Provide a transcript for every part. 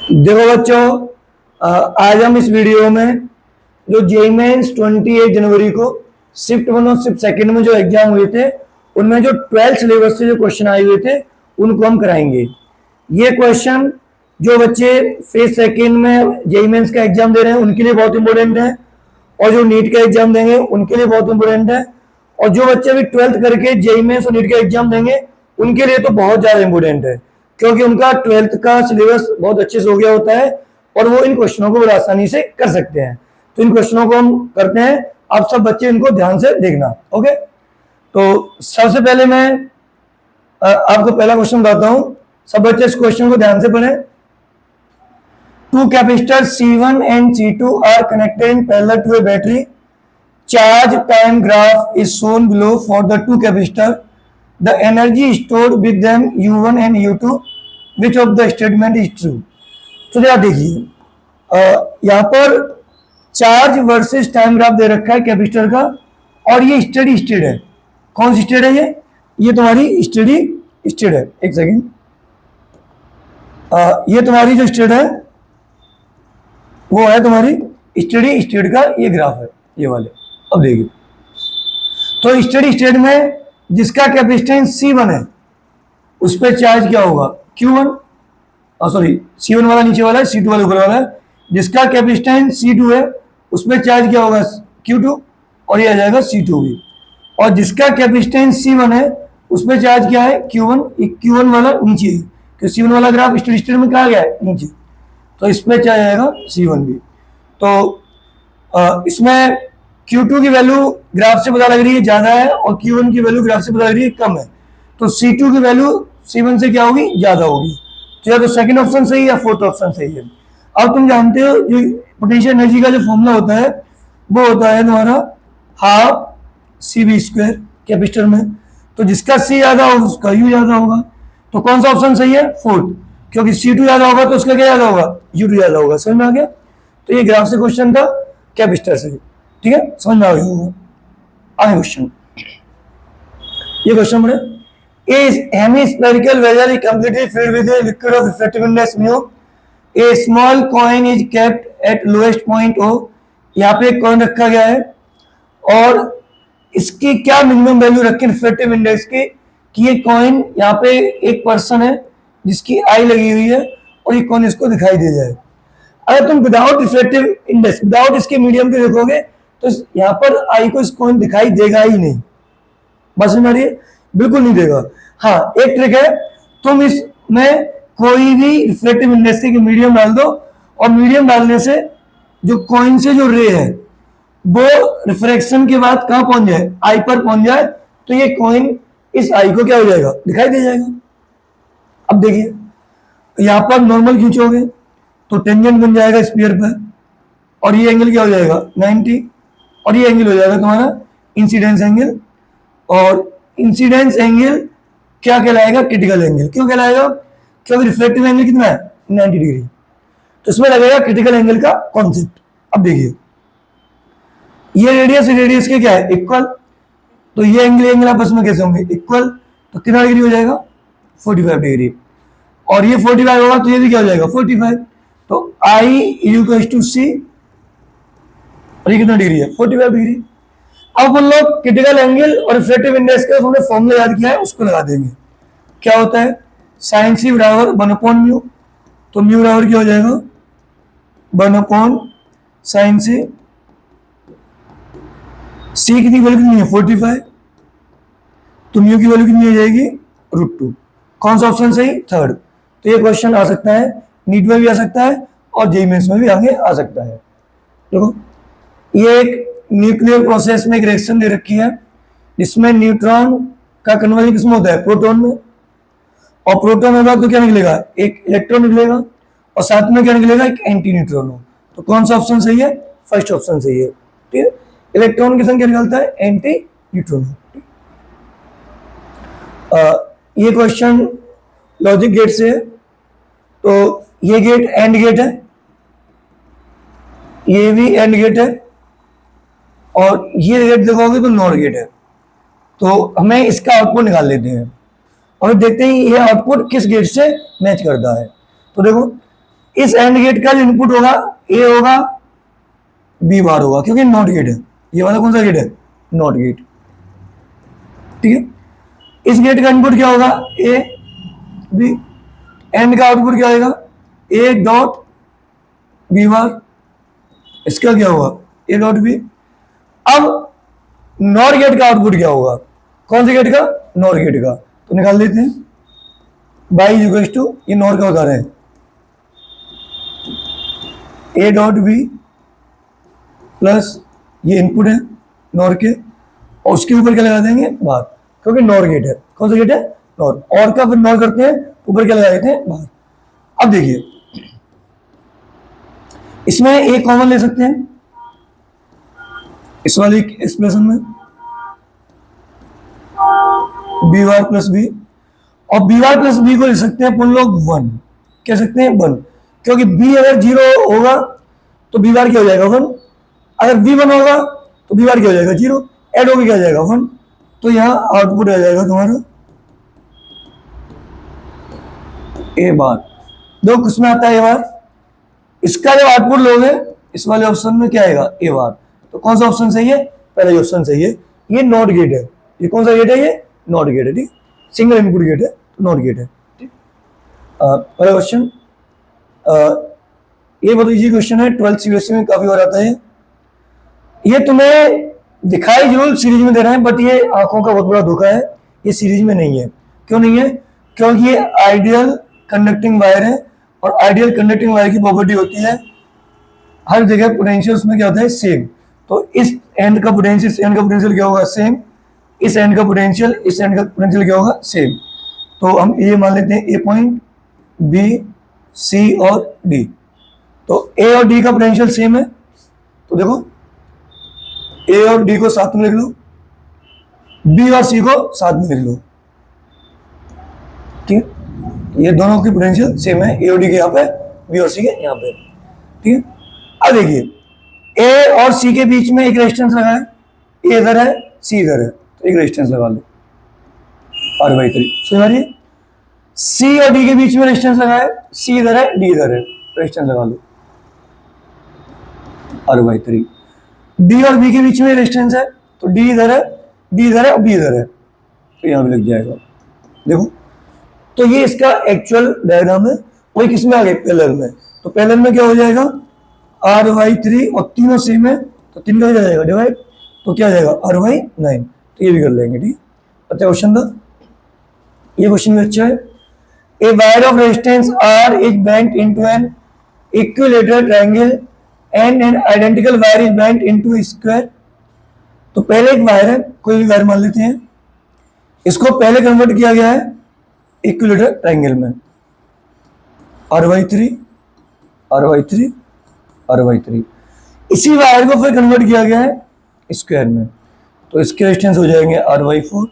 देखो बच्चों, आज हम इस वीडियो में जो जेईई मेंस 28 जनवरी को शिफ्ट 1 और शिफ्ट सेकंड में जो एग्जाम हुए थे उनमें जो 12 सिलेबस से जो क्वेश्चन आए हुए थे उनको हम कराएंगे। ये क्वेश्चन जो बच्चे फेज सेकंड में जेईई मेंस का एग्जाम दे रहे हैं उनके लिए बहुत इंपॉर्टेंट है, और जो नीट का एग्जाम देंगे उनके लिए बहुत इंपॉर्टेंट है, और जो बच्चे अभी 12th करके जेईई मेंस और नीट का एग्जाम देंगे उनके लिए तो बहुत ज्यादा इंपॉर्टेंट है, क्योंकि उनका 12th का सिलेबस बहुत अच्छे से हो गया होता है और वो इन क्वेश्चनों को बड़ी आसानी से कर सकते हैं। तो इन क्वेश्चनों को हम करते हैं, आप सब बच्चे इनको ध्यान से देखना। ओके, तो सबसे पहले मैं आपको पहला क्वेश्चन बताता हूं। सब बच्चे इस क्वेश्चन को ध्यान से पढ़ें। Two capacitors C1 and C2 are connected in parallel to a battery. Charge time graph is shown below for the two capacitors. The energy stored with them U1 and U2. Which of the statement is true? तो जरा देखिए, यहाँ पर charge versus time graph दे रखा है capacitor का, और ये स्टेडी स्टेट है। कौन सी स्टेट है? ये तुम्हारी स्टेडी स्टेट है। एक सेकेंड, ये तुम्हारी जो स्टेट है वो है तुम्हारी स्टेडी स्टेट का ये ग्राफ है, ये वाले। अब देखिए, तो स्टेडी स्टेट में जिसका कैपेसिटेंस C1 है उस पर चार्ज क्या होगा? Q1। सॉरी, C1 वाला नीचे वाला है, C2 वाला ऊपर वाला है। जिसका कैपेसिटेंस C2 है उस पर चार्ज क्या होगा? Q2, और ये आ जाएगा C2 भी। और जिसका कैपेसिटेंस C1 है उस पर चार्ज क्या है? Q1। Q1 वाला नीचे है, क्योंकि C1 वाला ग्राफ स्टेडी स्टेट में कहा गया है नीचे, तो इसमें क्या आएगा? C1 भी। तो इसमें Q2 की वैल्यू ग्राफ से पता लग रही है ज्यादा है, और Q1 की वैल्यू ग्राफ से पता लग रही है कम है, तो C2 की वैल्यू C1 से क्या होगी? ज्यादा होगी। तो या तो सेकंड ऑप्शन सही है या फोर्थ ऑप्शन सही है। अब तुम जानते हो जो पोटेंशियल एनर्जी का जो फॉर्मूला होता है वो होता है तुम्हारा हाफ CV² कैपेसिटर में। तो जिसका C ज्यादा होगा उसका U ज्यादा होगा। तो कौन सा ऑप्शन सही है? फोर्थ, क्योंकि C2 ज्यादा होगा तो उसका क्या ज्यादा होगा? U2 ज्यादा होगा। समझ में आ गया? तो ये ग्राफ से क्वेश्चन था कैपेसिटर से। ठीक है, समझ में आ गया होगा। आगे क्वेश्चन, ये क्वेश्चन पढ़े। A hemispherical vessel is completely filled with a liquid of refractive index mu. A small coin is kept at lowest point O. यहाँ पे एक कॉइन रखा गया है और इसकी क्या मिनिमम वैल्यू रखें रिफ्रैक्टिव इंडेक्स की, कि ये कॉइन यहाँ पे एक पर्सन है जिसकी आई लगी हुई है और ये कॉइन इसको दिखाई दे जाए। अगर तुम विदाउट रिफ्रैक्टिव इंडेक्स, विदाउट इसके मीडियम पे देखोगे तो यहाँ पर आई को इस कॉइन दिखाई देगा ही नहीं। बस हमारी बिल्कुल नहीं देगा। हाँ, एक ट्रिक है, तुम इसमें कोई भी रिफ्लेक्टिव इंडेक्स के मीडियम डाल दो, और मीडियम डालने से जो कॉइन से जो रे है वो रिफ्रैक्शन के बाद कहां पहुंच जाए? आई पर पहुंच जाए, तो ये कॉइन इस आई को क्या हो जाएगा? दिखाई दे जाएगा। अब देखिए, यहां पर नॉर्मल खींचोगे तो टेंजेंट बन जाएगा स्फीयर पर, और ये एंगल क्या हो जाएगा? 90, और ये एंगल हो जाएगा तुम्हारा इंसिडेंस एंगल। और इंसिडेंस एंगल क्या कहलाएगा? Critical angle. क्यों कहलाएगा? क्योंकि रिफ्लेक्टिव एंगल कितना है? 90 डिग्री। तो इसमें लगेगा क्रिटिकल एंगल का कॉन्सेप्ट। अब देखिए, ये रेडियस के क्या है? इक्वल। तो ये एंगल आपस में कैसे होंगे? इक्वल। तो कितना डिग्री हो जाएगा? 45 डिग्री। और ये 45 होगा तो ये भी क्या हो जाएगा? 45। तो I इक्वल टू C, और ये कितना डिग्री है? 45 डिग्री। अब हम लोग क्रिटिकल एंगल और रिफ्लेक्टिव इंडेक्स का हमने फॉर्मूला याद किया है, उसको लगा देंगे। क्या होता है? साइन C बराबर 1/μ। तो म्यू बराबर क्या हो जाएगा? 1/sin C। C की वैल्यू कितनी है? 45। तो म्यू की वैल्यू कितनी हो जाएगी? √2। कौन सा ऑप्शन सही? थर्ड। तो ये क्वेश्चन आ सकता है, नीट में भी आ सकता है और जेईई मेंस में भी आगे आ सकता है। देखो, ये एक न्यूक्लियर प्रोसेस में एक रिएक्शन दे रखी है जिसमें न्यूट्रॉन का कन्वर्जन किसमें होता है? प्रोटॉन में। और प्रोटॉन होगा तो क्या निकलेगा? एक इलेक्ट्रॉन निकलेगा, और साथ में क्या निकलेगा? एक एंटी न्यूट्रॉन हो। तो कौन सा ऑप्शन सही है? फर्स्ट ऑप्शन सही है। ठीक है, इलेक्ट्रॉन की संख्या निकलता है एंटी न्यूट्रॉन। ये क्वेश्चन लॉजिक गेट से है। तो ये गेट एंड गेट है, ये भी एंड गेट है, और ये गेट देखोगे तो नॉर गेट है। तो हमें इसका आउटपुट निकाल लेते हैं और देखते हैं ये आउटपुट किस गेट से मैच करता है। तो देखो, इस एंड गेट का जो इनपुट होगा ए होगा, बी बार होगा, क्योंकि नॉट गेट है। ये वाला कौन सा गेट है? Not gate. ठीक है, इस गेट का इनपुट क्या होगा? A B. एंड का आउटपुट क्या आएगा? A dot B bar. इसका क्या होगा? A dot B. अब नॉट गेट का आउटपुट क्या होगा? कौन से गेट का? नॉट गेट का। तो निकाल देते हैं, बाई इक्वल टू, ये नॉट का बता रहे हैं, ए डॉट बी प्लस ये इनपुट है नॉर के, और उसके ऊपर क्या लगा देंगे? बार, क्योंकि नॉर गेट है। कौन सा गेट है? नॉर। और का फिर नॉर करते हैं, ऊपर क्या लगा देते हैं? बार। अब देखिए, इसमें ए कॉमन ले सकते हैं इस वाली एक्सप्रेशन में, बी बार प्लस बी, और बी बार प्लस बी को ले सकते हैं अपन लोग 1, कह सकते हैं 1, क्योंकि बी अगर 0 होगा तो बी बार क्या हो जाएगा? 1। अगर बी 1 होगा तो बी बार क्या हो जाएगा? 0। ऐड होकर क्या हो जाएगा? 1। तो यहाँ आउटपुट आ जाएगा तुम्हारा ए बार। दो किसमें आता है? ए बार। इसका जो आउटपुट लोगे इस वाले ऑप्शन में क्या आएगा? ए बार। तो कौन सा ऑप्शन सही है? पहला ऑप्शन सही है, ये नॉट गेट है। ये कौन सा गेट है? ये नॉट गेट है। ठीक, सिंगल इनपुट गेट है तो नॉट गेट है। ठीक, अगला क्वेश्चन, ये बहुत इजी क्वेश्चन है, 12th सीबीएसई में काफी बार आता है। ये तुम्हें दिखाई जरूर सीरीज में दे रहे हैं, बट ये आंखों का बहुत बड़ा धोखा है, ये सीरीज में नहीं है। क्यों नहीं है? क्योंकि ये आइडियल कंडक्टिंग वायर है, और आइडियल कंडक्टिंग वायर की प्रॉपर्टी होती है हर जगह पोटेंशियल उसमें क्या होता है? सेम। तो इस एंड का पोटेंशियल, इस एंड का पोटेंशियल क्या होगा? सेम। इस एंड का पोटेंशियल, इस एंड का पोटेंशियल क्या होगा? सेम। तो हम ये मान लेते हैं ए पॉइंट, बी, सी और डी। तो ए और डी का पोटेंशियल सेम है, तो देखो ए और डी को साथ में लिख लो, बी और सी को साथ में लिख लो। ठीक है, ये दोनों की पोटेंशियल सेम है, ए और डी के यहाँ पे, बी और सी के यहाँ पे। ठीक है, अब देखिए ए और सी के बीच में एक रेजिस्टेंस लगा है, ए इधर है, सी इधर है, तो एक रेजिस्टेंस लगा लो R/3। समझिए, सी और डी के बीच में रेजिस्टेंस लगा है, सी इधर है, डी इधर है, रेजिस्टेंस लगा लो R/3। डी और बी के बीच में रेजिस्टेंस है, तो डी इधर है, डी इधर है और बी इधर है, तो यहां भी लग जाएगा। देखो, तो ये इसका एक्चुअल डायग्राम है। वही किसमें आ गए? पैरेलल में। तो पैरेलल में क्या हो जाएगा? R/3, और तीनों सेम है तो 3 का क्या जाएगा? डिवाइड, तो क्या जाएगा? R/9। तो ये भी कर लेंगे। ठीक, अच्छा क्वेश्चन था, ये क्वेश्चन भी अच्छा है। A wire of resistance R is bent into an equilateral triangle and an identical wire is bent into square. तो पहले एक वायर है, कोई भी वायर मान लेते हैं, इसको पहले कन्वर्ट किया गया है इक्विलैटरल ट्रायंगल में, R/3, R/3, R/3। इसी वायर को फिर कन्वर्ट किया गया है स्क्वायर में, तो इसके रेजिस्टेंस हो जाएंगे R/4,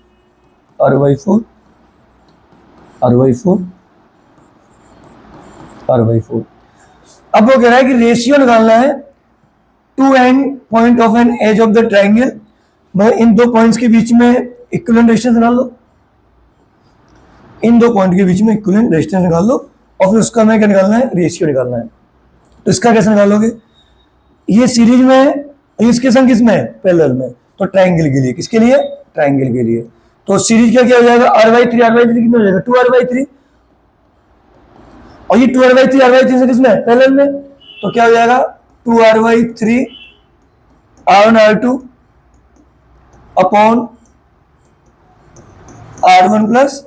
R/4, R/4, R/4। अब वो कह रहा है कि रेशियो निकालना है two end point of an edge of the triangle, मतलब इन दो पॉइंट्स के बीच में इक्विवेलेंट रेजिस्टेंस निकाल लो, इन दो पॉइंट के बीच में इक्विवेलेंट रेजिस्टेंस निकाल लो, और फिर उसका हमें क्या निकालना है? रेशियो निकालना है। तो इसका कैसे निकालोगे? ये सीरीज में है, इसके संग किसमें है? पैरेलल में। तो ट्रायंगल के लिए, किसके लिए? ट्रायंगल के लिए। तो सीरीज का क्या हो जाएगा? R/3, R/3 कितना हो जाएगा? 2R/3, और ये 2R/3, R/3 से किसमें है? पैरेलल में। तो क्या हो जाएगा? 2R/3 R1 R2 upon R1 plus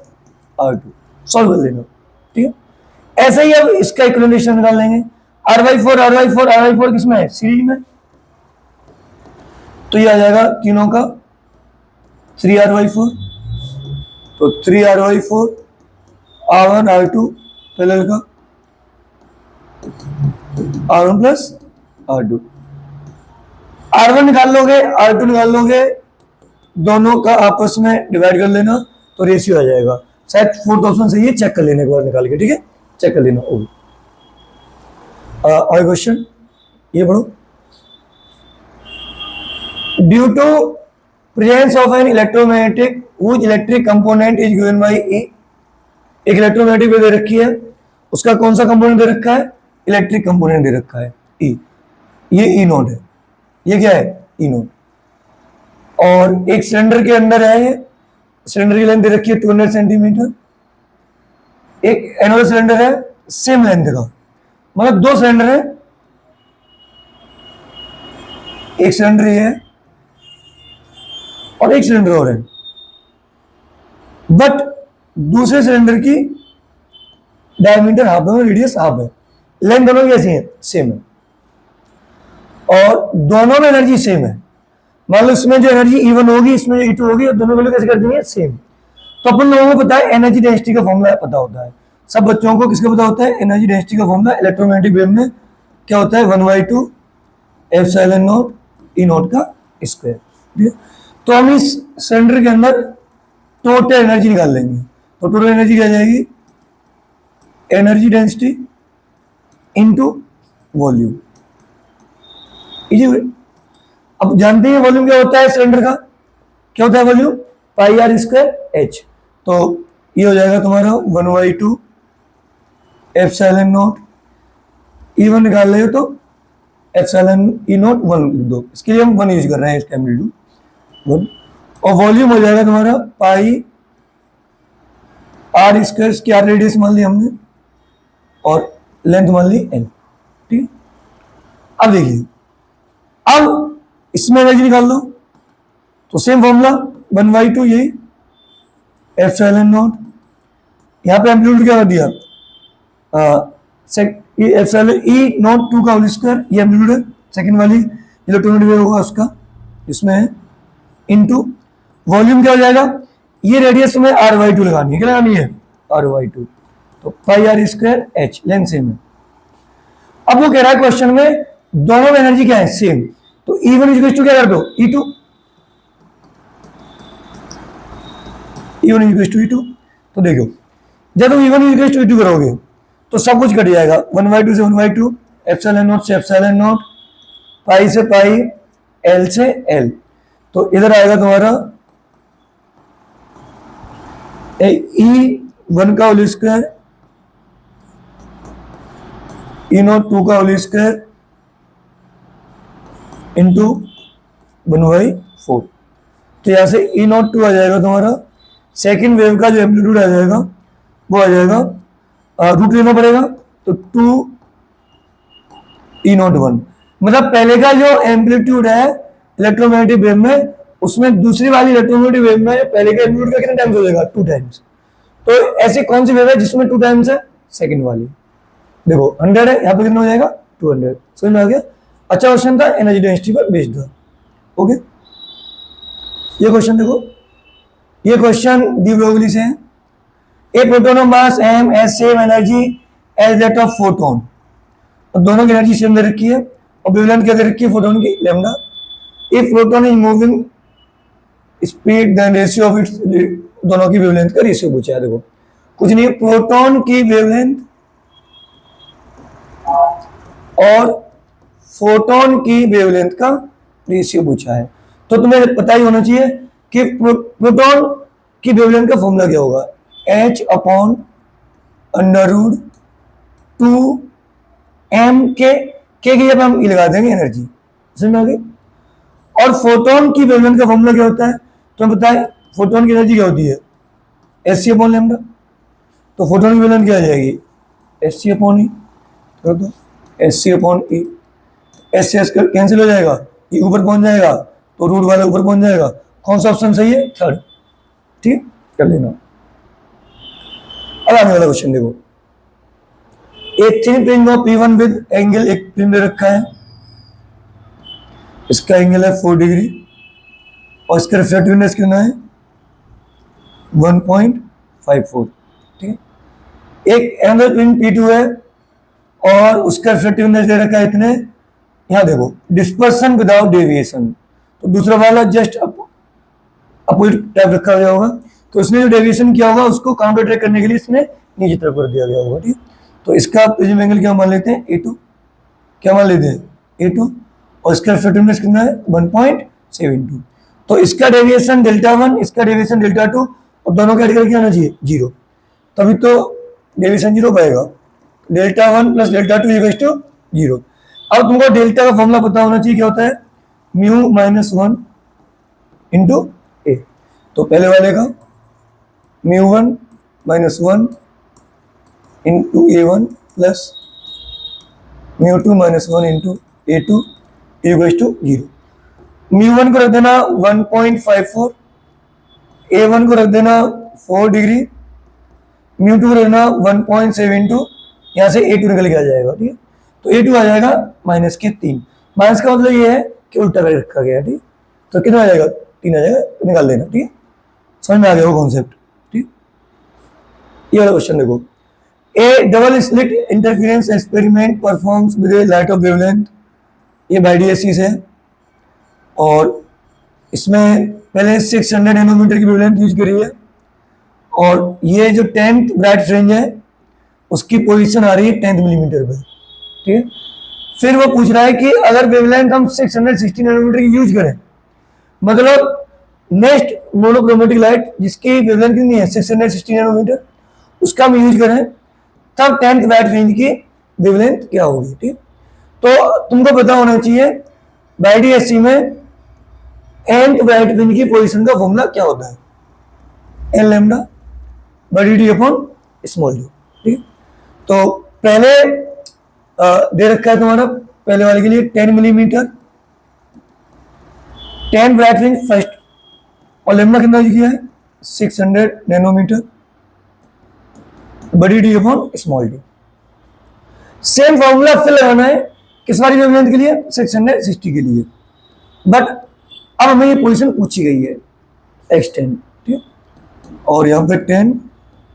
R2। Solve कर लेना। ठीक है, ऐसे ही अब इसका इक्विवेलेंट निकाल लेंगे। R/4, R/4, R/4 किसमें है? सीरीज में। तो ये आ जाएगा तीनों का 3R/4, तो 3R/4 R1 R2 पैरेलल का, R1 प्लस R2। R1 निकाल लोगे, R2 निकाल लोगे, दोनों का आपस में डिवाइड कर लेना, तो रेशियो आ जाएगा। शायद 4th ऑप्शन सही है, चेक कर लेने के बाद निकाल के। ठीक है, चेक कर लेना। और क्वेश्चन ये पढ़ो, due to presence of an electromagnetic which electric component is given by E। एक इलेक्ट्रोमैग्नेटिक वेव दे रखी है, उसका कौन सा कंपोनेंट दे रखा है? इलेक्ट्रिक कंपोनेंट दे रखा है ई, ये ई नोट है, ये क्या है ई नोट। और एक सिलेंडर के अंदर है, ये सिलेंडर की लेंथ दे रखी है 200 सेंटीमीटर, एक एनोड सिलेंडर है सेम लेंथ का, मतलब दो सिलेंडर है, एक सिलेंडर ये है और एक सिलेंडर और है, बट दूसरे सिलेंडर की डायमीटर हाफ है, रेडियस हाफ है, लेंथ दोनों की कैसी है सेम है, और दोनों में एनर्जी सेम है। मान लो इसमें जो एनर्जी E1 होगी, इसमें जो E2 होगी, और दोनों वैल्यू कैसे कर देंगे सेम। तो अपन लोगों को पता है एनर्जी डेंसिटी का फॉर्मूला पता होता है, सब बच्चों को किसका पता होता है, एनर्जी डेंसिटी का फॉर्मूला इलेक्ट्रोमैग्नेटिक वेव में क्या होता है 1/2 एप्सिलॉन नॉट ई नॉट का स्क्वायर। तो हम इस सिलेंडर के अंदर टोटल एनर्जी निकाल लेंगे, तो टोटल एनर्जी क्या जाएगी, energy density into volume. Easy. अब जानते हैं वॉल्यूम क्या होता है सिलेंडर का, क्या होता है volume, pi r square h. तो ये हो जाएगा तुम्हारा 1/2 एप्सिलॉन नॉट, E1 निकाल रहे हो तो एप्सिलॉन ई नॉट 1 लिख दो, इसके लिए हम 1 यूज कर रहे हैं, इसका एम्पलीट्यूड 1, और वॉल्यूम हो जाएगा तुम्हारा पाई आर स्क्वायर की आर रेडियस मान ली हमने, और लेंथ मान ली एल। ठीक। अब देखिए, अब इसमें एनर्जी निकाल लो, तो सेम फॉर्मूला 1/2 यही एप्सिलॉन नॉट, यहाँ पे एम्पलीट्यूड क्या कर दिया, एप्सिलॉन ई नॉट 2 का होल स्क्वायर, ये एम्पलीट्यूड है, सेकंड वाली इलेक्ट्रोमैग्नेटिक वेव होगा उसका, इसमें है, इनटू वॉल्यूम क्या हो जाएगा, ये रेडियस में r/2 लगानी है, क्या लगानी है r/2, तो pi r square h, length same है। अब वो कह रहा है क्वेश्चन में दोनों में एनर्जी क्या है सेम, तो E1 इक्वल टू क्या कर दो E2, E1 equal to E2। तो देखो जब तुम E1 इक्वल टू E2 करोगे तो सब कुछ कट जाएगा, 1/2 से 1/2, एप्सिलॉन नॉट से एप्सिलॉन नॉट, पाई से पाई, एल से एल, तो इधर आएगा तुम्हारा E1 का होल स्क्वायर, E0 2 का होल स्क्वायर इंटू 1/4। तो यहां से E0 2 आ जाएगा तुम्हारा, सेकेंड वेव का जो एम्पलीट्यूड आ जाएगा वो आ जाएगा, रूट लेना पड़ेगा, तो 2 E0 1, मतलब पहले का जो एम्पलीट्यूड है इलेक्ट्रोमैग्नेटिक वेव में, उसमें दूसरी वाली इलेक्ट्रोमैग्नेटिक वेव में पहले के एम्पलीट्यूड का कितना टाइम्स हो जाएगा 2 टाइम्स। तो ऐसी कौन सी वेव है जिसमें 2 टाइम्स है, सेकंड वाली। देखो 100 है, यहाँ पे कितना हो जाएगा 200, समझ में आ गया। अच्छा क्वेश्चन था, एनर्जी डेंसिटी पर बेस्ड था। ओके, ये क्वेश्चन देखो, ये क्वेश्चन डी ब्रोगली से है। A proton of mass m has same energy as that of photon, और दोनों की एनर्जी सेम दे रखी है, और वेवलेंथ क्या दे रखी है फोटोन की, lambda. If proton is moving speed then ratio of its, दोनों की वेवलेंथ का रेशियो पूछा है। देखो कुछ नहीं, प्रोटॉन की वेवलेंथ और फोटोन की वेवलेंथ का रेशियो पूछा है, तो तुम्हें पता ही होना चाहिए कि प्रोटॉन की वेवलेंथ का फॉर्मूला क्या होगा, h/√2m के जब हम ई लगा देंगे एनर्जी, समझ में आ गई। और फोटोन की वेवलेंथ का फॉर्मूला क्या होता है, तुम्हें पता है फोटोन की एनर्जी क्या होती है Sc/λ, तो फोटोन की वेवलेंथ क्या आ जाएगी Sc/E, कर दो Sc/E, एस कैंसिल हो जाएगा, ये ऊपर पहुंच जाएगा, तो रूट वाला ऊपर पहुंच जाएगा। कौन सा ऑप्शन सही है, थर्ड। ठीक, कर लेना। अब आने वाला क्वेश्चन देखो, एक thin spring of P1 with angle, एक प्रिंग रखा है, इसका एंगल है 4 डिग्री, और इसका रिफ्लेक्टिवनेस कितना है 1.54। ठीक, एक एंगल प्रिंग P2 है और उसका रिफ्लेक्टिवनेस दे रखा है इतने, यहां देखो डिस्पर्सन विदाउट डेविएशन, तो दूसरा वाला जस्ट अपोजिट टाइप रखा गया होगा, तो इसने जो डेविएशन किया होगा उसको काउंटर ट्रैक करने के लिए इसने नीचे तरफ कर दिया गया होगा। ठीक, तो इसका प्रिज्म एंगल क्या मान लेते हैं A2, क्या मान लेते हैं A2, और इसका रिफ्लेक्टिवनेस कितना है 1.72। तो इसका डेविएशन Δ1, इसका डेविएशन Δ2, और दोनों का एड करके आना चाहिए 0, तभी तो डेविएशन 0 पाएगा। Delta 1 plus delta 2 equals to 0। अब तुमको डेल्टा का फॉर्मूला पता होना चाहिए, क्या होता है, म्यू माइनस 1 इंटू ए। तो पहले वाले का mu 1 minus 1 into A 1 plus mu 2 minus 1 into A 2 equals to 0। Mu 1 को रख देना 1.54, ए 1 को रख देना 4 डिग्री, म्यू 2 को रखना 1.72, यहाँ से ए 2 निकल के आ जाएगा, ठीक है। तो ए 2 आ जाएगा माइनस के 3। माइनस का मतलब ये है कि उल्टा करके रखा गया, ठीक। तो कितना आ जाएगा, 3 आ जाएगा, तो निकाल देना, ठीक है। समझ में आ गया वो कॉन्सेप्ट, ठीक। ये वाला क्वेश्चन देखो, A double slit interference experiment performs with A light of wavelength, ये बाईडीएससी से, और इसमें पहले 600 नैनोमीटर की वेवलेंथ यूज करी है, और ये जो 10th ब्राइट रेंज है उसकी पोजीशन आ रही है 10th मिलीमीटर पे, ठीक है। फिर वो पूछ रहा है कि अगर वेवलेंथ हम 660 नैनोमीटर की यूज करें, मतलब नेक्स्ट मोनोक्रोमेटिक लाइट जिसकी वेवलेंथ कितनी है 660 नैनोमीटर, उसका हम यूज करें, तब 10th ब्राइट रेंज की वेवलेंथ क्या होगी, ठीक। तो तुमको पता होना चाहिए बाईडीएससी में nth ब्राइट रेंज की पोजीशन का फॉर्मूला क्या होता है, एन लैम्डा बड़ी डी अपॉन स्मॉल डी, ठीक है। तो पहले दे रखा है तुम्हारा पहले वाले के लिए 10 मिलीमीटर 10 ब्राइट रेंज फर्स्ट, और लैम्डा कितना किया है 600 नैनोमीटर बड़ी D upon small D. Same formula फिर लगाना है किस वाली वेवलेंथ के लिए 660 के लिए, बट अब हमें ये पोजीशन पूछी गई है x10, ठीक है। और यहाँ पे 10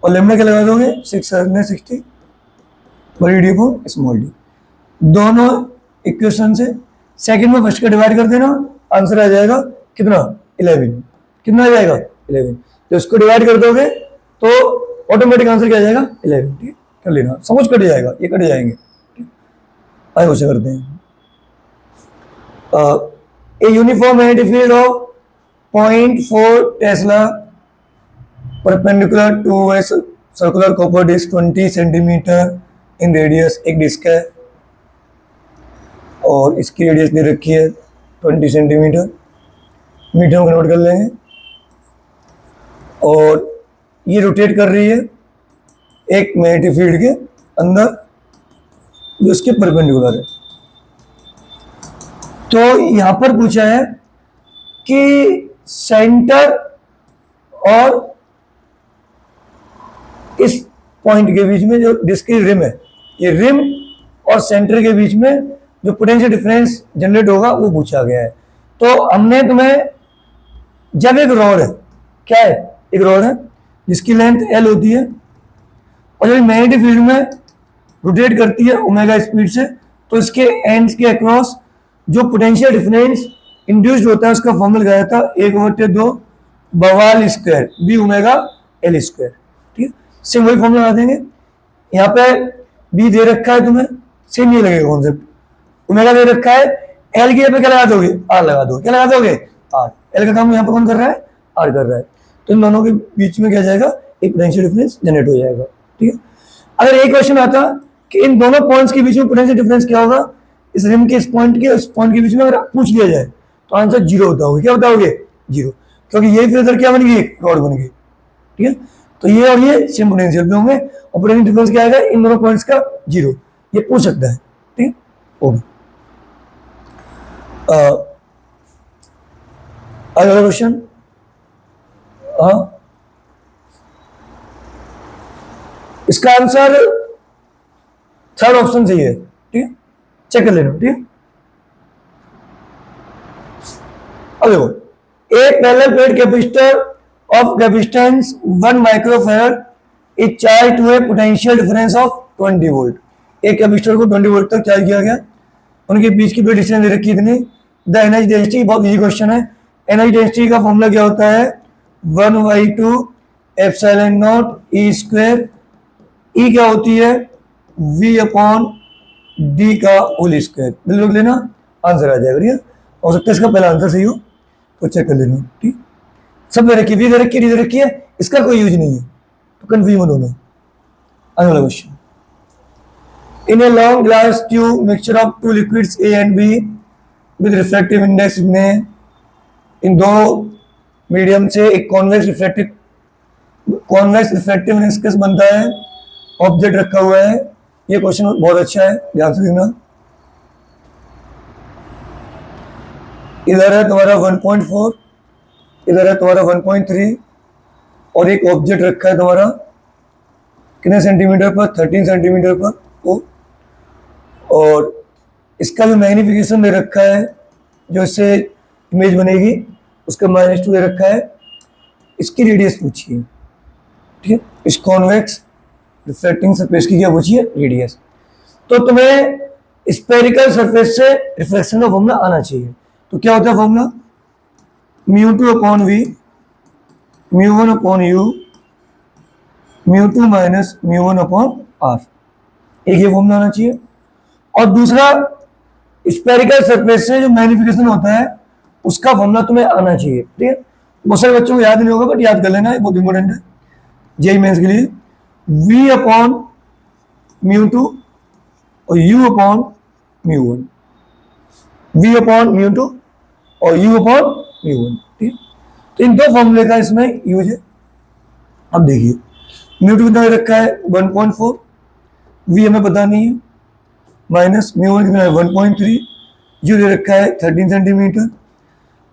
और लैम्डा क्या लगा दोगे 660 बड़ी डी अपॉन स्मॉल डी, दोनों इक्वेशन से सेकंड में फर्स्ट का डिवाइड कर देना, आंसर आ जाएगा कितना 11, कितना आ जाएगा 11। तो इसको डिवाइड कर दोगे तो ऑटोमेटिक आंसर क्या आ जाएगा 11, ठीक है। कर लेना, समझ कट जाएगा, ये कट जाएंगे, आए उसे करते हैं। A uniform magnetic field of 0.4 tesla perpendicular to a circular copper disc 20 centimetre in radius, एक डिस्क है और इसकी रेडियस दे रखी है 20 सेंटीमीटर, मीटर में कन्वर्ट कर लेंगे, और ये रोटेट कर रही है एक मैग्नेटिक फील्ड के अंदर जो इसके परपेंडिकुलर है। तो यहां पर पूछा है कि सेंटर और इस पॉइंट के बीच में जो डिस्क की रिम है, ये रिम और सेंटर के बीच में जो पोटेंशियल डिफरेंस जनरेट होगा वो पूछा गया है। तो हमने तुम्हें, जब एक रॉड है, क्या है, एक रॉड है जिसकी लेंथ L होती है, और जब मैग्नेटिक फील्ड में रोटेट करती है ओमेगा स्पीड से, तो इसके एंड्स के अक्रॉस जो पोटेंशियल डिफरेंस इंड्यूस्ड होता है उसका फॉर्मूला लगाया था 1/2 बवाल square B omega L square, ठीक है। सेम वही फॉर्मूला लगा देंगे, यहाँ पे बी दे रखा है तुम्हें, सेम ये लगेगा कॉन्सेप्ट, ओमेगा दे रखा है, एल की पे क्या लगा दोगे आर लगा दोगे, क्या लगा दोगे आर, एल का काम यहाँ पे कौन कर रहा है आर कर रहा है, तो इन दोनों के बीच में क्या जाएगा एक पोटेंशियल डिफरेंस जनरेट हो जाएगा, ठीक है। अगर एक क्वेश्चन आता कि इन दोनों पॉइंट्स के बीच में पोटेंशियल डिफरेंस क्या होगा, इस रिम के इस पॉइंट के उस पॉइंट के बीच में अगर पूछ लिया जाए तो आंसर 0 बताओगे, क्या बताओगे 0, क्योंकि ये फिर इधर क्या बन गई रॉड बन गई, ठीक है। तो ये और ये सेम पोटेंशियल पे होंगे और पोटेंशियल डिफरेंस क्या आएगा इन दोनों पॉइंट्स का 0, ये पूछ सकता है, ठीक है। अगला क्वेश्चन, हाँ इसका आंसर थर्ड ऑप्शन सही है, ठीक है, चेक कर लेना, ठीक है। अब देखो, a parallel plate capacitor of capacitance 1 microfarad is charged to a potential difference of 20 volt। एक कैपेसिटर को 20 वोल्ट तक चार्ज किया गया, उनके बीच की डिस्टेंस दे रखी इतनी। द एनर्जी डेंसिटी, बहुत इजी क्वेश्चन है, एनर्जी डेंसिटी का फॉर्मूला क्या होता है 1/2 एप्सिलॉन नॉट ई स्क्वायर, ई क्या होती है v अपॉन डी का होल स्क्वायर, बिल्कुल लेना, आंसर आ जाएगा, ठीक है। हो सकता है इसका पहला आंसर सही हो तो चेक कर लेना, ठीक। सब दे रखी है, वी दे रखी है, डी दे रखी है, इसका कोई यूज नहीं है तो कंफ्यूज मत होना। आने वाला question, In a long glass tube, mixture of two liquids A and B with refractive index में इन दो मीडियम से एक कॉन्वेक्स रिफ्रैक्टिव इंडेक्स बनता है, ऑब्जेक्ट रखा हुआ है। ये क्वेश्चन बहुत अच्छा है, ध्यान से देखना। इधर है तुम्हारा 1.4, इधर है तुम्हारा 1.3 और एक ऑब्जेक्ट रखा है तुम्हारा कितने सेंटीमीटर पर, 13 सेंटीमीटर पर वो, और इसका भी मैग्निफिकेशन दे रखा है, जो इससे इमेज बनेगी उसका -2 दे रखा है। इसकी रेडियस पूछिए, ठीक है, इस कॉन्वेक्स रिफ्लेक्टिंग सरफेस की क्या पूछिए, रेडियस। तो तुम्हें स्फेरिकल सरफेस से रिफ्लेक्शन का फॉर्मूला आना चाहिए। तो क्या होता है formula, μ2/v, μ1/u, μ2 minus μ1/r, एक ये फॉर्मूला आना चाहिए। और दूसरा स्फेरिकल सरफेस से जो मैग्निफिकेशन होता है उसका फॉर्मूला तुम्हें आना चाहिए, ठीक है। बहुत सारे बच्चों को याद नहीं होगा, बट याद कर लेना, बहुत इंपॉर्टेंट है जेईई मेंस के लिए। v/μ2 और u/μ1, v/μ2 और u/μ1, ठीक है। तो इन दो फॉर्मूले का इसमें यूज है। अब देखिए μ2 कितना रखा है 1.4, v हमें पता नहीं है, माइनस μ1 कितना है 1.3, u दे रखा है 13 सेंटीमीटर,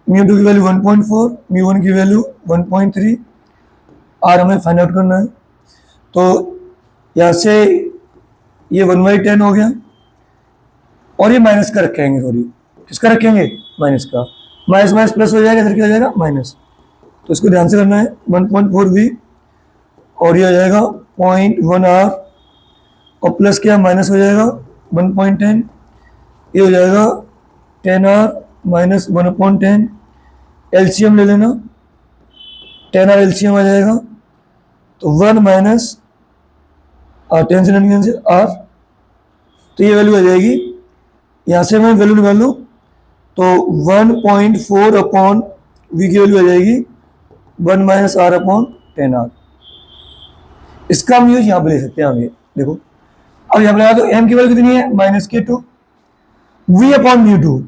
μ2 की वैल्यू 1.4, μ1 की वैल्यू 1.3, r हमें फाइंड आउट करना है। तो यहाँ से ये 1/10 हो गया और ये माइनस का रखेंगे, सॉरी किसका रखेंगे, माइनस का, माइनस माइनस प्लस हो जाएगा, इधर क्या हो जाएगा माइनस, तो इसको ध्यान से करना है। 1.4v और ये हो जाएगा 0.1r और प्लस क्या माइनस हो जाएगा 1.10, ये हो जाएगा 10r माइनस 1/10, एलसीएम ले लेना, 10r एलसीएम आ जाएगा, तो 1 माइनस 10 से r, तो ये वैल्यू आ जाएगी, यहाँ से मैं वैल्यू निकाल लूँ तो 1.4/v की वैल्यू आ जाएगी 1 माइनस r/10r। इसका हम यूज यहाँ पे ले सकते हैं। आगे देखो, अब यहाँ पे लगा तो m की वैल्यू कितनी है -2, v/μ2,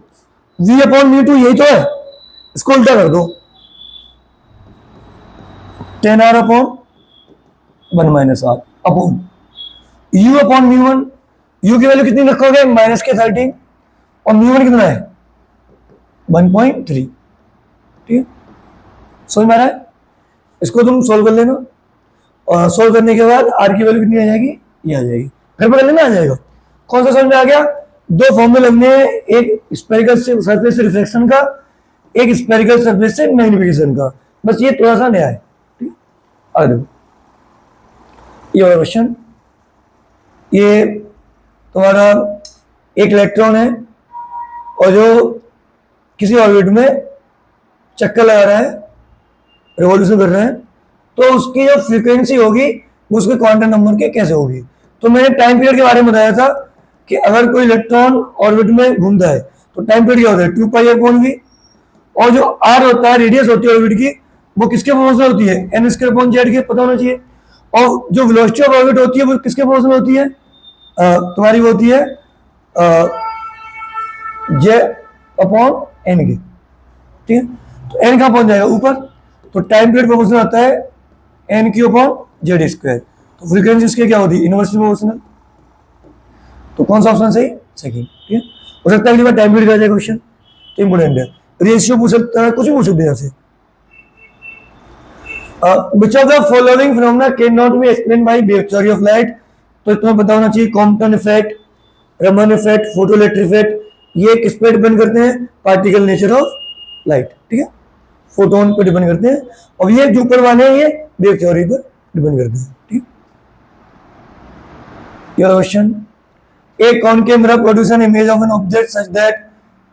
v/μ2 यही तो है, इसको उल्टा कर दो, 10r/1 minus r upon u/μ1, u की वैल्यू कितनी रखोगे -13 और μ1 कितना है 1.3, ठीक है। समझ में आ रहा है, इसको तुम सोल्व कर लेना और सोल्व करने के बाद r की वैल्यू कितनी आ जाएगी, ये आ जाएगी, घर पर कर लेना, आ जाएगा। कौन सा समझ में आ गया, दो फॉर्मूले लगने हैं, एक स्फेरिकल सरफेस से रिफ्लेक्शन का, एक स्फेरिकल सरफेस से मैग्निफिकेशन का, बस ये थोड़ा सा नया है, ठीक है। आगे देखो ये वाला क्वेश्चन, ये तुम्हारा एक इलेक्ट्रॉन है और जो किसी ऑर्बिट में चक्कर लगा रहा है, रिवॉल्यूशन कर रहा है, तो उसकी जो फ्रीक्वेंसी होगी वो उसके क्वांटम नंबर के कैसे होगी। तो मैंने टाइम पीरियड के बारे में बताया था कि अगर कोई इलेक्ट्रॉन ऑर्बिट में घूमता है तो टाइम पीरियड क्या होता है 2πr/v, और जो r होता है रेडियस होती है ऑर्बिट की, वो किसके प्रोपोर्शनल होती है n²/z के, पता होना चाहिए। और जो वेलोसिटी ऑफ ऑर्बिट होती है वो किसके प्रोपोर्शनल होती है, तुम्हारी वो होती है j/n के, ठीक है। तो n कहाँ पहुंच जाएगा ऊपर, तो टाइम पीरियड प्रोपोर्शनल आता है n/z², तो फ्रीक्वेंसी इसके क्या होती है इनवर्सली प्रोपोर्शनल। तो कौन सा ऑप्शन सही, सेकंड, ठीक है। हो सकता है अगली बार टाइम पीरियड आ जाए क्वेश्चन, तो इंपोर्टेंट है। रेशियो पूछ सकता है, कुछ भी पूछ सकते हैं यहाँ से। Which of the following phenomena cannot be explained by wave theory of light, तो तुम्हें पता होना चाहिए Compton effect, Raman effect, photoelectric effect, ये किस पे डिपेंड करते हैं, पार्टिकल नेचर ऑफ लाइट, ठीक है, फोटोन पे डिपेंड करते हैं, और ये जो ऊपर वाले हैं ये वेव थ्योरी पर डिपेंड करते हैं, ठीक। Your question, a concave mirror produces an image of an object such that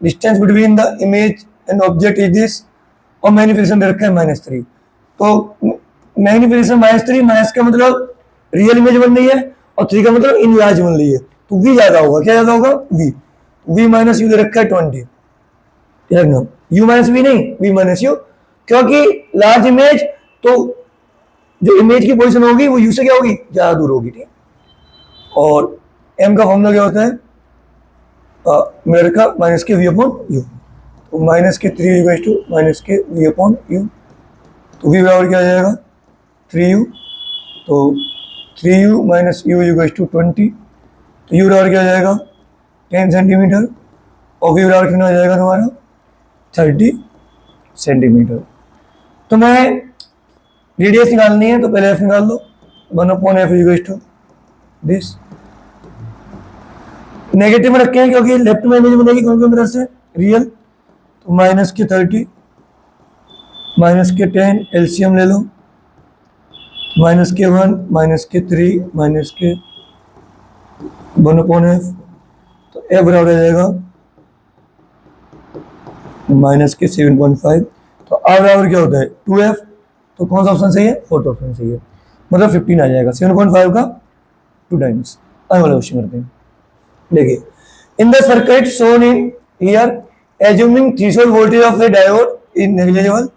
distance between the image and object is this, और मैग्निफिकेशन दे रखा है -3, तो मैग्निफिकेशन -3, माइनस का मतलब रियल इमेज बन रही है और 3 का मतलब इनलार्ज बन रही है, तो v ज्यादा होगा, क्या ज्यादा होगा v माइनस यू दे रखा है 20, u माइनस v नहीं, v माइनस यू, क्योंकि लार्ज इमेज तो जो इमेज की पोजीशन होगी वो u से क्या होगी ज्यादा दूर होगी, ठीक है। और एम का फॉर्मूला क्या होता है, मिरर का माइनस के वी अपॉन यू, तो माइनस के 3u टू माइनस के वी अपॉन यू, तो वी बराबर क्या आ जाएगा 3u, तो 3u माइनस यू टू 20, तो यू बराबर क्या आ जाएगा 10 सेंटीमीटर, और वी बराबर कितना आ जाएगा तुम्हारा 30 सेंटीमीटर। तो मैं रेडियस निकालनी है तो पहले एफ निकाल लो, 1/f टू दिस, नेगेटिव में रखे हैं क्योंकि लेफ्ट में इमेज बनेगी कौन सी मिरर से, रियल, तो माइनस के 30 माइनस के 10 एलसीएम ले लो, माइनस के 1 माइनस के 3 माइनस के 1/f, तो एफ बराबर आ जाएगा माइनस के 7.5, तो आर बराबर क्या होता है 2f, तो कौन सा ऑप्शन सही है, फोर्थ ऑप्शन सही है, मतलब 15 आ जाएगा, 7.5 का 2 टाइम्स। आगे वाला क्वेश्चन करते हैं। देखिए, in the circuit shown in here assuming threshold voltage of A diode in negligible,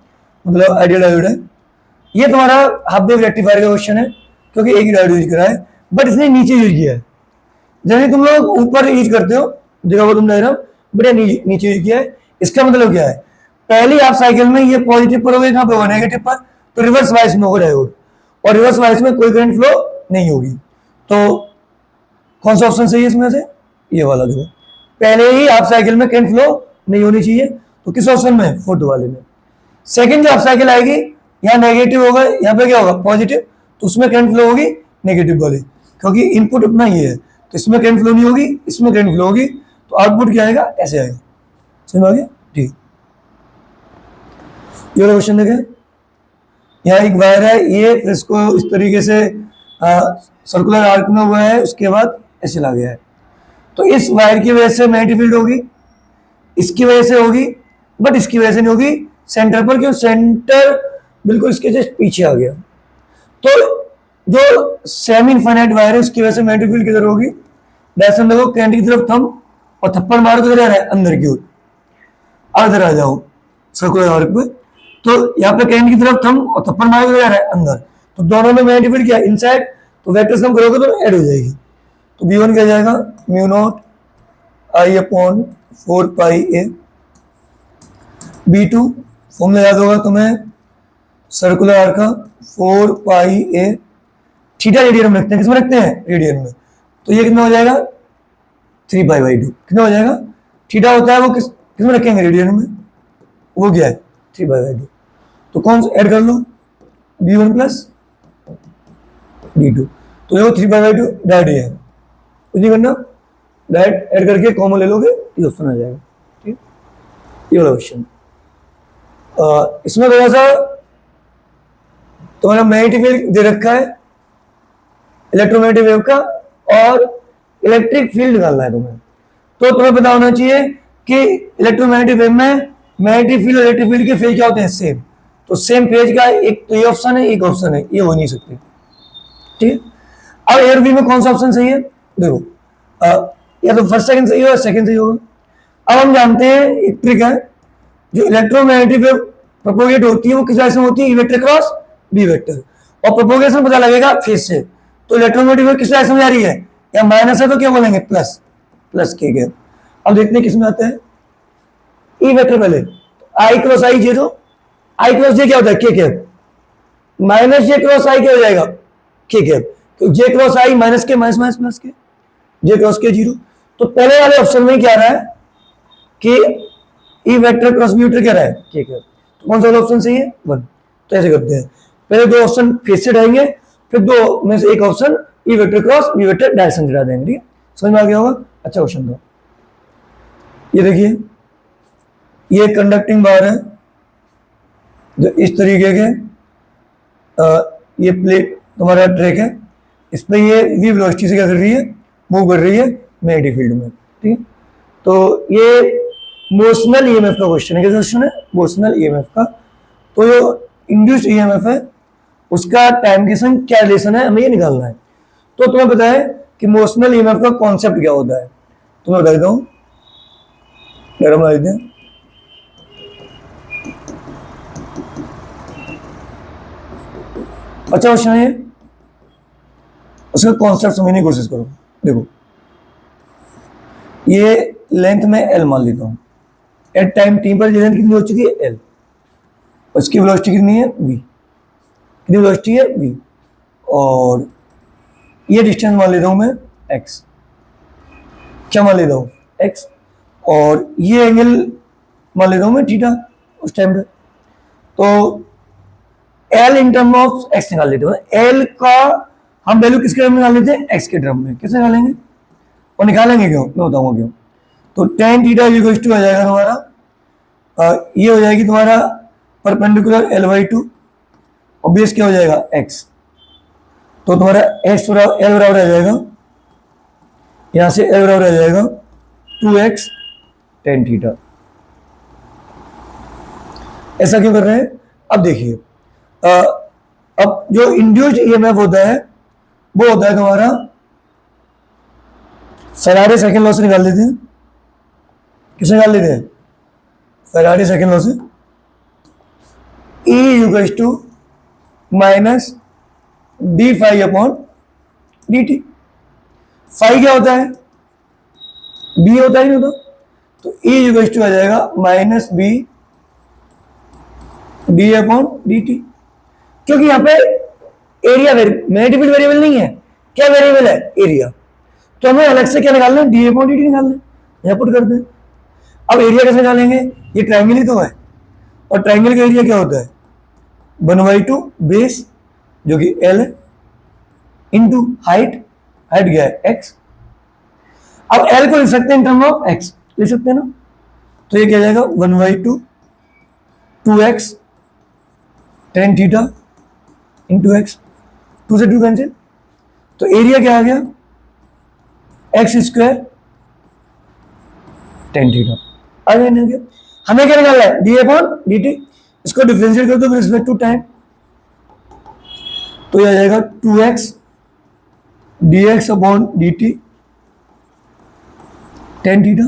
मतलब आइडियल डायोड है, ये तुम्हारा हाफ वेव रेक्टिफायर का क्वेश्चन है क्योंकि एक ही डायोड यूज करा है, बट इसने नीचे यूज किया है, जैसे तुम लोग ऊपर यूज करते हो देखा वो तुम डायग्राम, बट नीचे यूज किया है। इसका मतलब क्या है, पहली हाफ साइकिल में ये पॉजिटिव पर होगा, कहां पे होगा नेगेटिव पर, तो रिवर्स वाइस में होगा डायोड, और रिवर्स वाइस में कोई करंट फ्लो नहीं होगी, तो कौन सा ऑप्शन सही है इसमें से, ये वाला देखो, पहले ही हाफ साइकिल में करंट फ्लो नहीं होनी चाहिए, तो किस ऑप्शन में, फोर्थ वाले में। सेकंड जो हाफ साइकिल आएगी, यहाँ नेगेटिव होगा, यहाँ पे क्या होगा पॉजिटिव, तो उसमें करंट फ्लो होगी नेगेटिव वाली, क्योंकि इनपुट अपना ये है, तो इसमें करंट फ्लो नहीं होगी, इसमें करंट फ्लो होगी, तो आउटपुट क्या आएगा, ऐसे आएगा। समझ आ गया, ठीक। ये वाला क्वेश्चन देखें, यहाँ एक वायर है, ये इसको इस तरीके से सर्कुलर आर्क में हुआ है, उसके बाद ऐसे ला गया है, तो इस वायर की वजह से मैग्नेटिक फील्ड होगी, इसकी वजह से होगी, बट इसकी वजह से नहीं होगी सेंटर पर, क्यों, सेंटर बिल्कुल इसके जस्ट पीछे आ गया, तो जो सेमी इनफाइनाइट वायर है उसकी वजह से मैग्नेटिक फील्ड किधर होगी, डायरेक्शन देखो, करंट की तरफ थंब और थप्पड़ मारो किधर आ रहा है, अंदर की ओर, अंदर आ जाओ सर्कुलर आर्क पे, तो यहाँ पे करंट की तरफ थंब और थप्पड़ मारो किधर आ रहा है, अंदर, तो दोनों में मैग्नेटिक फील्ड क्या है, इनसाइड, तो वेक्टर सम करोगे तो ऐड हो जाएगी, तो B1 क्या जाएगा mu not I upon 4 pi A, B2 formula याद होगा तुम्हें सर्कुलर आर्क का 4 पाई ए, थीटा रेडियन में रखते हैं, किसमें रखते हैं, रेडियन में, तो ये कितना हो जाएगा 3 पाई बाई 2, कितना हो जाएगा, थीटा होता है वो किसमें रखेंगे, रेडियन में, वो क्या है 3 पाई बाई 2, तो कौन सा ऐड कर लो B1 प्लस B2, तो देखो 3 पाई बाई 2 डायरेक्ट ये है, कुछ नहीं करना, डायरेक्ट ऐड करके कॉमन ले लोगे, ये ऑप्शन आ जाएगा, ठीक। ये वाला क्वेश्चन, इसमें थोड़ा सा तुम्हारा मैग्नेटिक फील्ड दे रखा है, इलेक्ट्रोमैग्नेटिक वेव का, और इलेक्ट्रिक फील्ड निकालना है तुम्हें, तो तुम्हें पता होना चाहिए कि इलेक्ट्रोमैग्नेटिक वेव में मैग्नेटिक फील्ड और इलेक्ट्रिक फील्ड के फेज क्या होते हैं, सेम, तो सेम फेज का एक तो ये ऑप्शन है, एक ऑप्शन है, ये हो नहीं सकते, ठीक। अब एयर बी में कौन सा ऑप्शन सही है, देखो या तो फर्स्ट सेकंड सही होगा, सेकंड सही होगा। अब हम जानते हैं एक ट्रिक है, जो इलेक्ट्रोमैग्नेटिक वेव प्रोपोगेट होती है वो किस डायरेक्शन में होती है, E vector cross B vector, और प्रोपोगेशन पता लगेगा फेज से, तो इलेक्ट्रोमैग्नेटिक वेव किस डायरेक्शन में जा रही है, या माइनस है तो क्या बोलेंगे प्लस, प्लस के गैप। अब देखते हैं किसमें आता है, ई वेक्टर पहले, आई क्रॉस आई जे, तो आई क्रॉस जे क्या होता है के कैप, माइनस जे क्रॉस आई क्या हो जाएगा के कैप, तो जे क्रॉस आई माइनस के माइनस माइनस प्लस के, जे क्रॉस के 0, तो पहले वाले ऑप्शन में क्या रहा है कि E vector cross B vector क्या रहा है के कैप, तो कौन सा ऑप्शन सही है 1, तो ऐसे करते हैं, पहले दो ऑप्शन फेज से उठाएंगे, फिर दो में से एक option E vector cross B vector direction उठा देंगे, ठीक है, समझ में आ गया होगा, अच्छा क्वेश्चन था। ये देखिए, ये कंडक्टिंग बार है जो इस तरीके के, ये प्लेट तुम्हारा ट्रैक है, इस पर ये वी वेलोसिटी से क्या कर रही है, मूव कर रही है मैग्नेटिक फील्ड में, ठीक है, तो ये मोशनल ईएमएफ का क्वेश्चन है, क्या क्वेश्चन है, मोशनल ईएमएफ का, तो जो इंड्यूस्ड ईएमएफ है उसका टाइम के संग क्या रिलेशन है, हमें ये निकालना है, तो तुम्हें पता है कि मोशनल ईएमएफ का कॉन्सेप्ट क्या होता है, तो मैं बता देता हूँ, बता देते हैं, अच्छा क्वेश्चन है ये, उसका कॉन्सेप्ट समझने की कोशिश करो। देखो ये लेंथ में एल मान लेता हूँ, एट टाइम टी पर लेंथ कितनी हो चुकी है एल, उसकी वेलोसिटी कितनी है वी, कितनी वेलोसिटी है वी, और ये डिस्टेंस मान लेता हूँ मैं एक्स, क्या मान लेता हूँ एक्स, और ये एंगल मान लेता हूँ मैं थीटा उस टाइम पे। तो L in term of x निकाल लेते हैं, एल का हम वैल्यू किसके टर्म में निकाल लेते हैं एक्स के टर्म में, किससे निकालेंगे और निकालेंगे क्यों मैं बताऊंगा क्यों। तो टेन थीटा इक्वल टू आ जाएगा तुम्हारा ये हो जाएगी तुम्हारा परपेंडिकुलर एल बाई टू, और बेस क्या हो जाएगा एक्स, तो तुम्हारा एक्स एल बराबर आ जाएगा, यहां से एल बराबर आ जाएगा 2x टेन थीटा। ऐसा क्यों कर रहे हैं, अब देखिए अब जो इंड्यूस्ड ईएमएफ होता है वो होता है तुम्हारा फैराडे सेकंड लॉ से निकाल लेते हैं, किसे निकाल लेते हैं फैराडे सेकंड लॉ से, E equals to minus D phi upon D T. Phi क्या होता है बी होता है नहीं होता, तो E इक्वल्स टू आ जाएगा minus B D upon D T, क्योंकि यहाँ पे एरिया मैग्नेटिक वेरिएबल नहीं है, क्या वेरिएबल है एरिया, तो हमें अलग से क्या निकालना है डी अपॉन डी टी निकालना है, यहाँ पुट करते हैं। अब एरिया कैसे निकालेंगे, ये ट्राइंगल ही तो है, और ट्राइंगल का एरिया क्या होता है 1/2 बेस जो कि एल है इंटू हाइट, हाइट क्या है एक्स। अब एल को लिख सकते हैं इन टर्म ऑफ एक्स, लिख सकते हैं ना, तो ये क्या जाएगा 1/2 2x tan theta into x, 2 से 2 कैंसिल, तो एरिया क्या आ गया एक्स स्क्वायर टेन थीटा आ गया। हमें क्या निकालना है डी अपॉन डी टी, इसको डिफरेंशिएट कर दो विद रिस्पेक्ट टू टाइम, तो यह आ जाएगा 2x dx upon D T tan theta,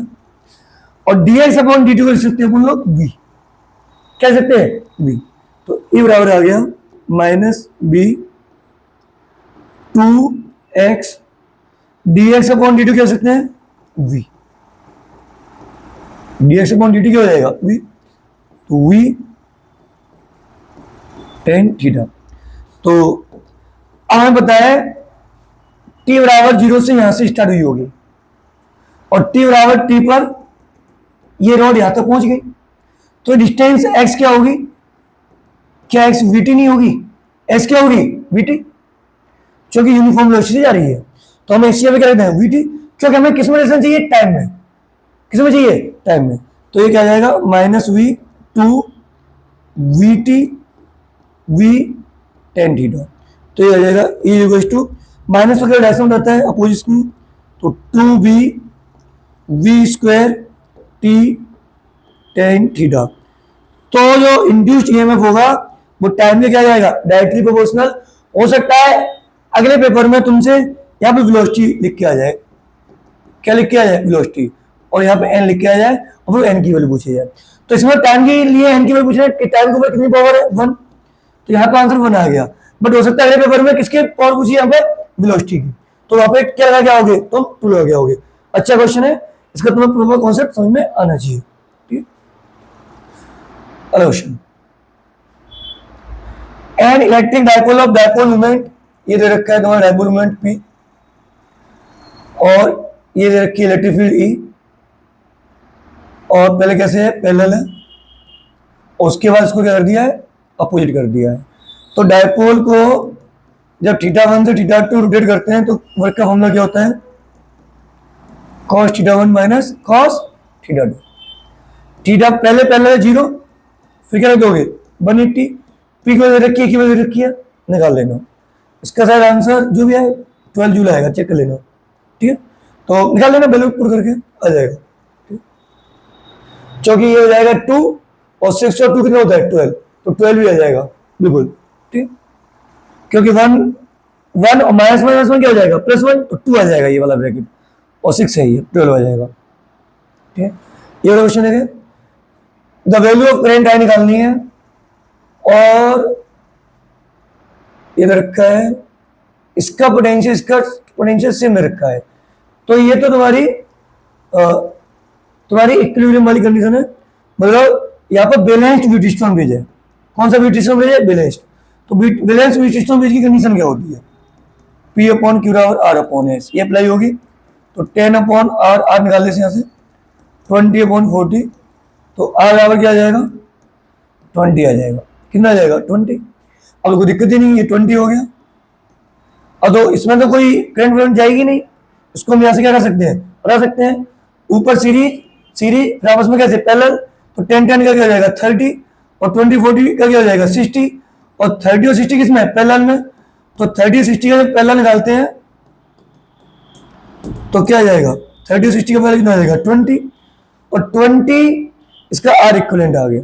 और dx अपॉन डी टी को लिख सकते हैं अपन लोग v, क्या सकते हैं v, तो e बराबर आ गया minus B 2x dx upon D T कह सकते हैं v, dx upon D T क्या हो जाएगा v, तो v टेन थीटा। तो अब हमें पता है t बराबर 0 से यहां से स्टार्ट हुई होगी, और t बराबर t पर ये रोड यहां तक पहुंच गई, तो डिस्टेंस x क्या होगी, क्या x vt नहीं होगी, x क्या होगी vt, क्योंकि यूनिफॉर्म वेलोसिटी जा रही है, तो हम एक्स पे क्या कहते हैं vt, क्योंकि हमें किस में रिलेशन चाहिए टाइम में, किस में चाहिए टाइम में, तो ये क्या आ जाएगा minus V two V T V tan theta, तो ये आ जाएगा ई इक्वल्स टू माइनस वगैरह डायरेक्शन रहता है अपोजिट में, तो 2b V square T tan theta. तो जो इंड्यूस्ड ईएमएफ होगा वो टाइम में क्या जाएगा डायरेक्टली प्रोपोर्शनल। हो सकता है अगले पेपर में तुमसे यहाँ पे वेलोसिटी लिख के आ जाए, क्या लिख के आ जाए वेलोसिटी, और यहाँ पे एन लिख के आ जाए और फिर एन की वैल्यू पूछी जाए, तो इसमें टाइम के लिए एन की वैल्यू पूछ रहे हैं, टाइम के ऊपर कितनी पावर है 1, तो यहाँ पे आंसर 1 आ गया, बट हो सकता है अगले पेपर में किसके पावर पूछी यहाँ पे वेलोसिटी की, तो वहां पे क्या लगा के आओगे तुम 2 लगा के आओगे। अच्छा क्वेश्चन है, इसका तुम्हें प्रॉपर कॉन्सेप्ट समझ में आना चाहिए। ठीक, अगला question, an electric dipole of dipole moment, ये दे रखा है तुम्हारा डायपोल मोमेंट पी, और ये दे रखी है इलेक्ट्रिक फील्ड ई, और पहले कैसे है पैरेलल है, उसके बाद इसको क्या कर दिया है अपोजिट कर दिया है। तो डायपोल को जब θ1 से θ2 रोटेट करते हैं तो वर्क का फॉर्मूला क्या होता है cos θ1 माइनस cos θ2, थीटा पहले पहले 0, फिर क्या रखोगे 180, पी की वजह रखी है, की वजह रखी है, निकाल लेना, इसका शायद आंसर जो भी है 12 जूल आएगा, चेक कर लेना। ठीक है, तो निकाल लेना वैल्यू पुट करके आ जाएगा, क्योंकि ये हो जाएगा 2 और 6 और 2 कितना होता है 12, तो 12 भी आ जाएगा बिल्कुल। ठीक, क्योंकि 1 और माइनस माइनस 1 क्या हो जाएगा +1, तो 2 आ जाएगा ये वाला ब्रैकेट, और 6 है ये 12 आ जाएगा। ठीक है, ये वाला क्वेश्चन है, the value of current I निकालनी है, और ये रखा है इसका पोटेंशियल, इसका पोटेंशियल सेम रखा है, तो ये तो तुम्हारी तुम्हारी इक्विलिब्रियम वाली कंडीशन है, मतलब यहाँ पर बैलेंस्ड व्हीटस्टोन ब्रिज है। कौन सा व्हीटस्टोन ब्रिज है? बैलेंस्ड। तो बैलेंस्ड व्हीटस्टोन ब्रिज की कंडीशन क्या होती है? P अपॉन क्यू बराबर R अपॉन एस, ये अप्लाई होगी। तो 10 अपॉन आर, आर निकाल लेते हैं यहाँ से, 20 अपॉन 40, तो आर बराबर क्या आ जाएगा? 20 आ जाएगा। कितना आ जाएगा? 20। अब कोई दिक्कत ही नहीं, ये 20 हो गया। अब तो इसमें तो कोई करंट फ्लो जाएगी नहीं, इसको हम यहाँ से क्या कर सकते हैं? बता सकते हैं। ऊपर सीरीज सीरीज आपस में कैसे? पैरेलल, तो 10 10 का क्या हो जाएगा? 30, और 20 40 का क्या हो जाएगा? 60, और 30 और 60 किसमें? पैरेलल में। तो 30 60 का जब पैरेलल निकालते हैं तो क्या आ जाएगा? 30 और 60 का पैरेलल कितना आ जाएगा? 20, और 20 इसका आर इक्विवेलेंट आ गया।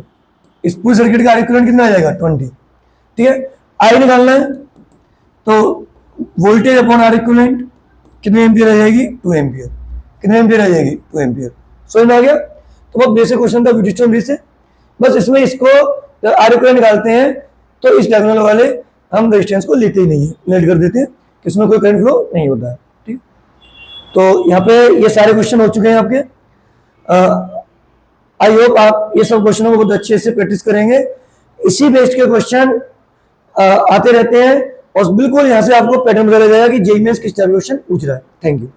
इस पूरे सर्किट का आर इक्विवेलेंट कितना आ जाएगा? 20। ठीक है, आई निकालना है, तो वोल्टेज अपॉन आर इक्विवेलेंट कितने एम्पियर आ जाएगी? 2 एम्पियर। कितने एम्पियर आ जाएगी? 2 एम्पियर। समझ में आ गया? तो बहुत बेसिक क्वेश्चन था व्हीटस्टोन ब्रिज से। बस इसमें इसको आर इक्विवेलेंट निकालते हैं तो इस डायगोनल वाले हम रेजिस्टेंस को लेते ही नहीं है, नेट कर देते हैं, इसमें कोई करंट फ्लो नहीं होता है। ठीक, तो यहाँ पे ये सारे क्वेश्चन हो चुके हैं आपके। आई होप आप ये सब क्वेश्चनों को बहुत अच्छे से प्रैक्टिस करेंगे। इसी बेस्ड के क्वेश्चन आते रहते हैं, और बिल्कुल यहाँ से आपको पैटर्न पता लग जाएगा कि जेईई मेंस किस टाइप के क्वेश्चन पूछ रहा है। Thank you.